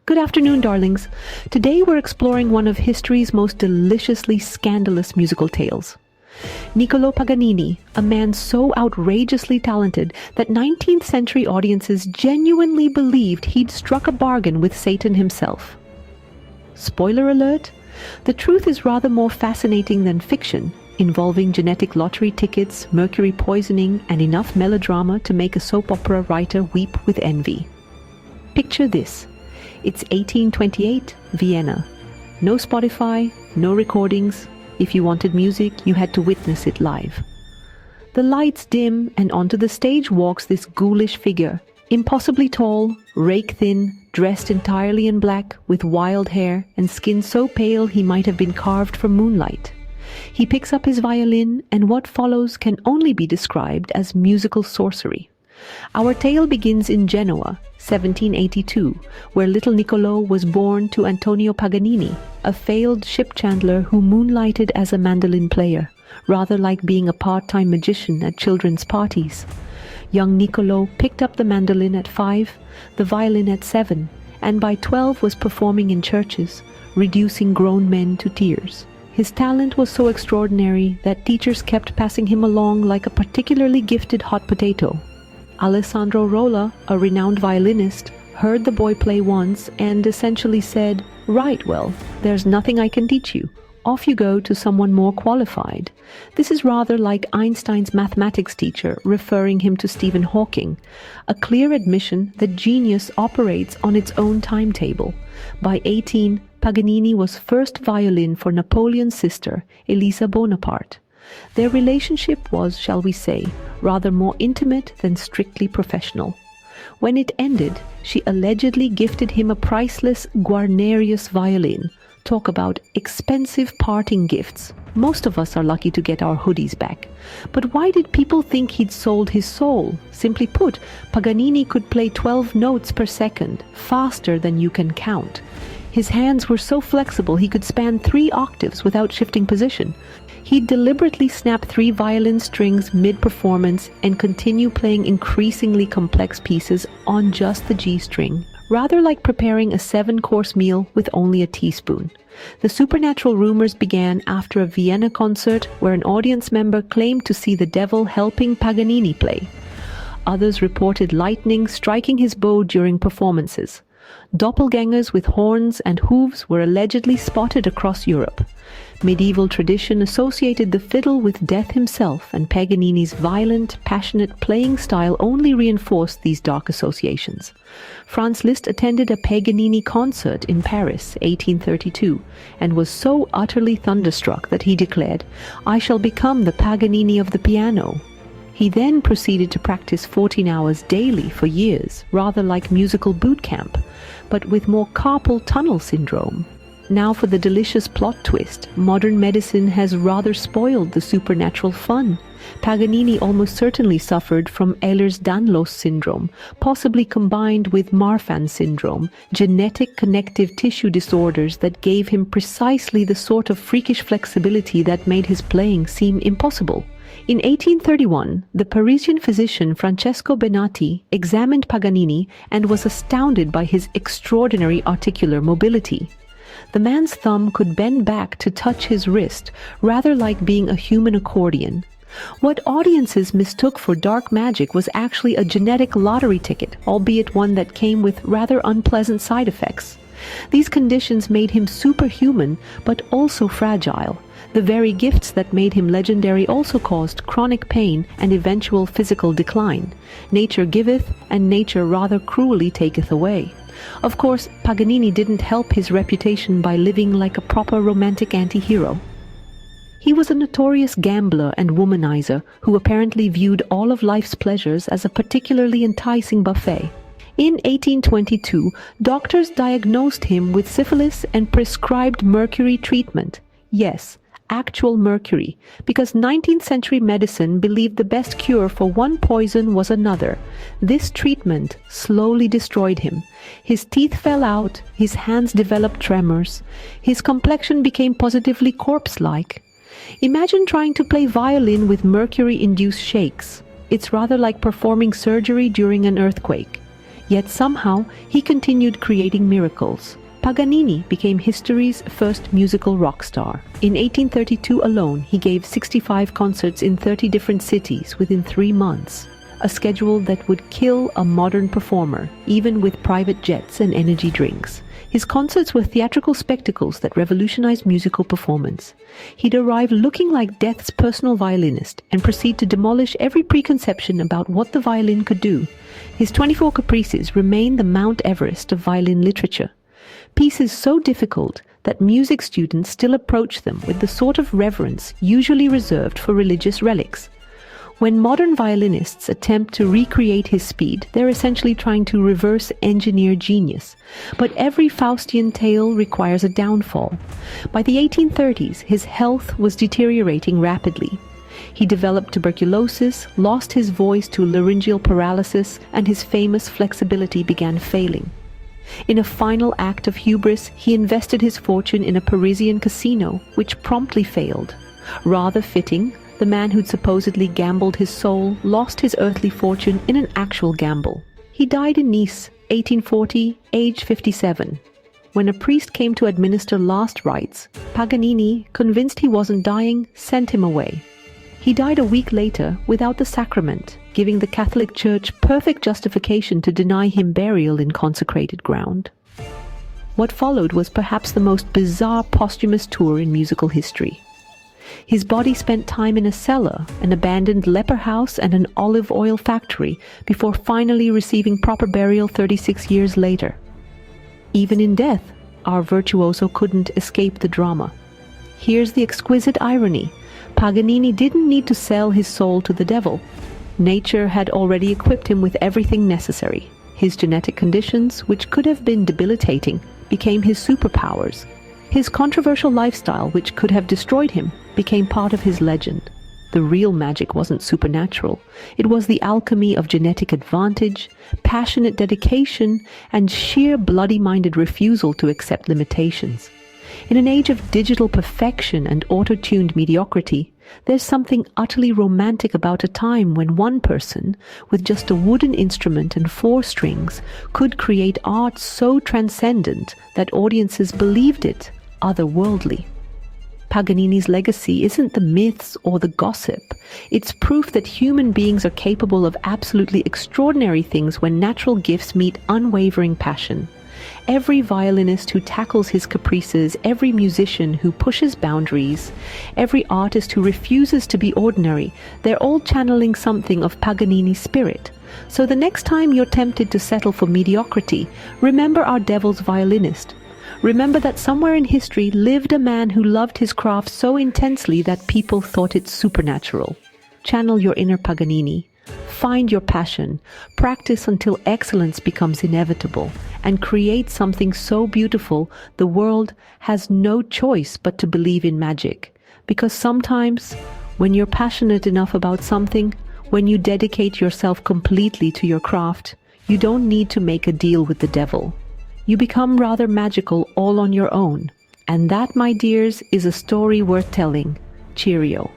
Good afternoon, darlings. Today we're exploring one of history's most deliciously scandalous musical tales. Niccolò Paganini, a man so outrageously talented that 19th century audiences genuinely believed he'd struck a bargain with Satan himself. Spoiler alert, the truth is rather more fascinating than fiction, involving genetic lottery tickets, mercury poisoning, and enough melodrama to make a soap opera writer weep with envy. Picture this. It's 1828, Vienna. No Spotify, no recordings. If you wanted music, you had to witness it live. The lights dim, and onto the stage walks this ghoulish figure, impossibly tall, rake-thin, dressed entirely in black, with wild hair and skin so pale he might have been carved from moonlight. He picks up his violin, and what follows can only be described as musical sorcery. Our tale begins in Genoa, 1782, where little Niccolò was born to Antonio Paganini, a failed ship chandler who moonlighted as a mandolin player, rather like being a part-time magician at children's parties. Young Niccolò picked up the mandolin at 5, the violin at 7, and by 12 was performing in churches, reducing grown men to tears. His talent was so extraordinary that teachers kept passing him along like a particularly gifted hot potato. Alessandro Rolla, a renowned violinist, heard the boy play once and essentially said, "Right, well, there's nothing I can teach you. Off you go to someone more qualified." This is rather like Einstein's mathematics teacher referring him to Stephen Hawking, a clear admission that genius operates on its own timetable. By 18, Paganini was first violin for Napoleon's sister, Elisa Bonaparte. Their relationship was, shall we say, rather more intimate than strictly professional. When it ended, she allegedly gifted him a priceless Guarnerius violin. Talk about expensive parting gifts. Most of us are lucky to get our hoodies back. But why did people think he'd sold his soul? Simply put, Paganini could play 12 notes per second, faster than you can count. His hands were so flexible he could span 3 octaves without shifting position. He'd deliberately snap 3 violin strings mid-performance and continue playing increasingly complex pieces on just the G string, rather like preparing a 7-course meal with only a teaspoon. The supernatural rumors began after a Vienna concert where an audience member claimed to see the devil helping Paganini play. Others reported lightning striking his bow during performances. Doppelgangers with horns and hooves were allegedly spotted across Europe. Medieval tradition associated the fiddle with death himself, and Paganini's violent, passionate playing style only reinforced these dark associations. Franz Liszt attended a Paganini concert in Paris, 1832, and was so utterly thunderstruck that he declared, "I shall become the Paganini of the piano." He then proceeded to practice 14 hours daily for years, rather like musical boot camp, but with more carpal tunnel syndrome. Now for the delicious plot twist. Modern medicine has rather spoiled the supernatural fun. Paganini almost certainly suffered from Ehlers-Danlos syndrome, possibly combined with Marfan syndrome, genetic connective tissue disorders that gave him precisely the sort of freakish flexibility that made his playing seem impossible. In 1831, the Parisian physician Francesco Benatti examined Paganini and was astounded by his extraordinary articular mobility. The man's thumb could bend back to touch his wrist, rather like being a human accordion. What audiences mistook for dark magic was actually a genetic lottery ticket, albeit one that came with rather unpleasant side effects. These conditions made him superhuman, but also fragile. The very gifts that made him legendary also caused chronic pain and eventual physical decline. Nature giveth, and nature rather cruelly taketh away. Of course, Paganini didn't help his reputation by living like a proper romantic anti-hero. He was a notorious gambler and womanizer who apparently viewed all of life's pleasures as a particularly enticing buffet. In 1822, doctors diagnosed him with syphilis and prescribed mercury treatment. Yes, actual mercury, because 19th century medicine believed the best cure for one poison was another. This treatment slowly destroyed him. His teeth fell out, his hands developed tremors, his complexion became positively corpse-like. Imagine trying to play violin with mercury-induced shakes. It's rather like performing surgery during an earthquake. Yet somehow he continued creating miracles. Paganini became history's first musical rock star. In 1832 alone, he gave 65 concerts in 30 different cities within 3 months, a schedule that would kill a modern performer, even with private jets and energy drinks. His concerts were theatrical spectacles that revolutionized musical performance. He'd arrive looking like death's personal violinist and proceed to demolish every preconception about what the violin could do. His 24 caprices remain the Mount Everest of violin literature. Pieces so difficult that music students still approach them with the sort of reverence usually reserved for religious relics. When modern violinists attempt to recreate his speed, they're essentially trying to reverse engineer genius. But every Faustian tale requires a downfall. By the 1830s, his health was deteriorating rapidly. He developed tuberculosis, lost his voice to laryngeal paralysis, and his famous flexibility began failing. In a final act of hubris, he invested his fortune in a Parisian casino, which promptly failed. Rather fitting, the man who'd supposedly gambled his soul lost his earthly fortune in an actual gamble. He died in Nice, 1840, age 57. When a priest came to administer last rites, Paganini, convinced he wasn't dying, sent him away. He died a week later without the sacrament, giving the Catholic Church perfect justification to deny him burial in consecrated ground. What followed was perhaps the most bizarre posthumous tour in musical history. His body spent time in a cellar, an abandoned leper house, and an olive oil factory before finally receiving proper burial 36 years later. Even in death, our virtuoso couldn't escape the drama. Here's the exquisite irony. Paganini didn't need to sell his soul to the devil. Nature had already equipped him with everything necessary. His genetic conditions, which could have been debilitating, became his superpowers. His controversial lifestyle, which could have destroyed him, became part of his legend. The real magic wasn't supernatural. It was the alchemy of genetic advantage, passionate dedication, and sheer bloody-minded refusal to accept limitations. In an age of digital perfection and auto-tuned mediocrity, there's something utterly romantic about a time when one person, with just a wooden instrument and 4 strings, could create art so transcendent that audiences believed it otherworldly. Paganini's legacy isn't the myths or the gossip. It's proof that human beings are capable of absolutely extraordinary things when natural gifts meet unwavering passion. Every violinist who tackles his caprices, every musician who pushes boundaries, every artist who refuses to be ordinary, they're all channeling something of Paganini's spirit. So the next time you're tempted to settle for mediocrity, remember our devil's violinist. Remember that somewhere in history lived a man who loved his craft so intensely that people thought it supernatural. Channel your inner Paganini. Find your passion, practice until excellence becomes inevitable, and create something so beautiful the world has no choice but to believe in magic. Because sometimes, when you're passionate enough about something, when you dedicate yourself completely to your craft, you don't need to make a deal with the devil. You become rather magical all on your own. And that, my dears, is a story worth telling. Cheerio.